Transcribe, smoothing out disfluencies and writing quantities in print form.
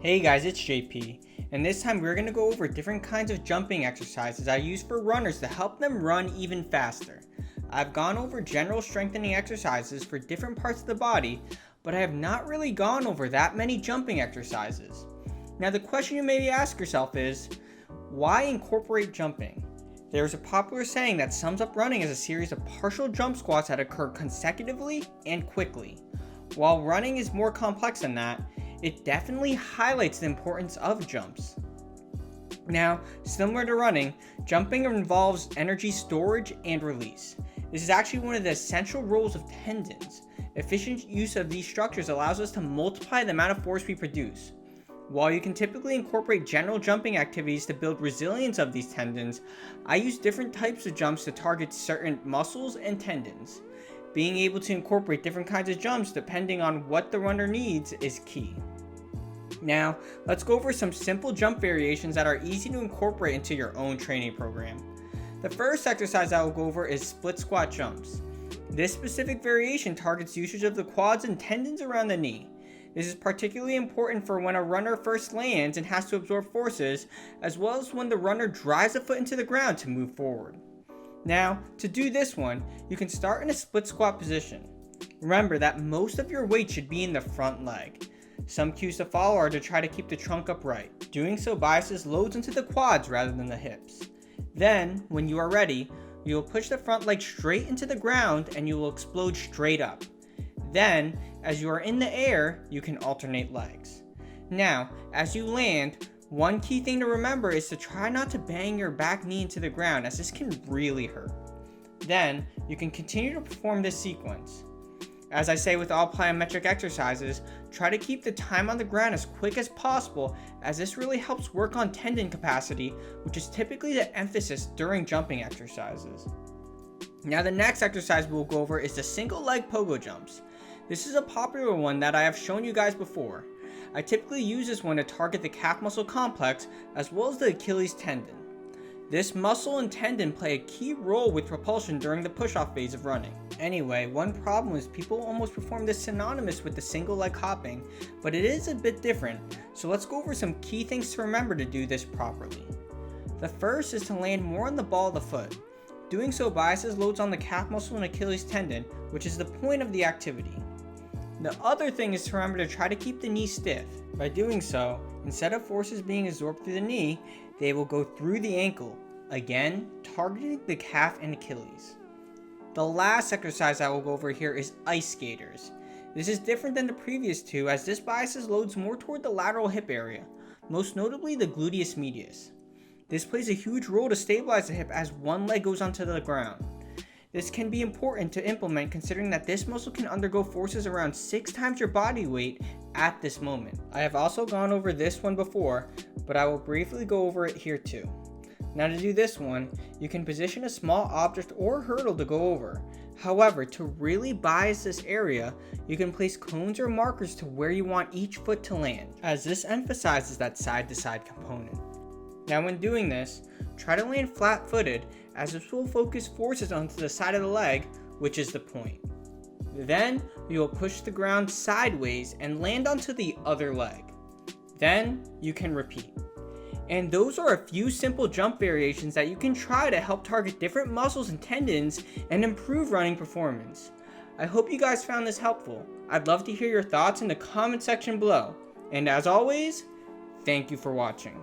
Hey guys, it's JP, and this time we're going to go over different kinds of jumping exercises I use for runners to help them run even faster. I've gone over general strengthening exercises for different parts of the body, but I have not really gone over that many jumping exercises. Now the question you may ask yourself is, why incorporate jumping? There's a popular saying that sums up running as a series of partial jump squats that occur consecutively and quickly. While running is more complex than that, it definitely highlights the importance of jumps. Now, similar to running, jumping involves energy storage and release. This is actually one of the essential roles of tendons. Efficient use of these structures allows us to multiply the amount of force we produce. While you can typically incorporate general jumping activities to build resilience of these tendons, I use different types of jumps to target certain muscles and tendons. Being able to incorporate different kinds of jumps depending on what the runner needs is key. Now, let's go over some simple jump variations that are easy to incorporate into your own training program. The first exercise I will go over is split squat jumps. This specific variation targets usage of the quads and tendons around the knee. This is particularly important for when a runner first lands and has to absorb forces, as well as when the runner drives a foot into the ground to move forward. Now, to do this one, you can start in a split squat position. Remember that most of your weight should be in the front leg. Some cues to follow are to try to keep the trunk upright. Doing so biases loads into the quads rather than the hips. Then, when you are ready, you will push the front leg straight into the ground and you will explode straight up. Then, as you are in the air, you can alternate legs. Now, as you land, one key thing to remember is to try not to bang your back knee into the ground, as this can really hurt. Then, you can continue to perform this sequence. As I say with all plyometric exercises, try to keep the time on the ground as quick as possible, as this really helps work on tendon capacity, which is typically the emphasis during jumping exercises. Now the next exercise we'll go over is the single leg pogo jumps. This is a popular one that I have shown you guys before. I typically use this one to target the calf muscle complex as well as the Achilles tendon. This muscle and tendon play a key role with propulsion during the push-off phase of running. Anyway, one problem is people almost perform this synonymous with the single leg hopping, but it is a bit different, so let's go over some key things to remember to do this properly. The first is to land more on the ball of the foot. Doing so biases loads on the calf muscle and Achilles tendon, which is the point of the activity. The other thing is to remember to try to keep the knee stiff. By doing so, instead of forces being absorbed through the knee, they will go through the ankle, again targeting the calf and Achilles. The last exercise I will go over here is ice skaters. This is different than the previous two, as this biases loads more toward the lateral hip area, most notably the gluteus medius. This plays a huge role to stabilize the hip as one leg goes onto the ground. This can be important to implement considering that this muscle can undergo forces around 6 times your body weight at this moment. I have also gone over this one before, but I will briefly go over it here too. Now to do this one, you can position a small object or hurdle to go over. However, to really bias this area, you can place cones or markers to where you want each foot to land, as this emphasizes that side-to-side component. Now when doing this, try to land flat-footed, as this will focus forces onto the side of the leg, which is the point. Then, you will push the ground sideways and land onto the other leg. Then, you can repeat. And those are a few simple jump variations that you can try to help target different muscles and tendons and improve running performance. I hope you guys found this helpful. I'd love to hear your thoughts in the comment section below. And as always, thank you for watching.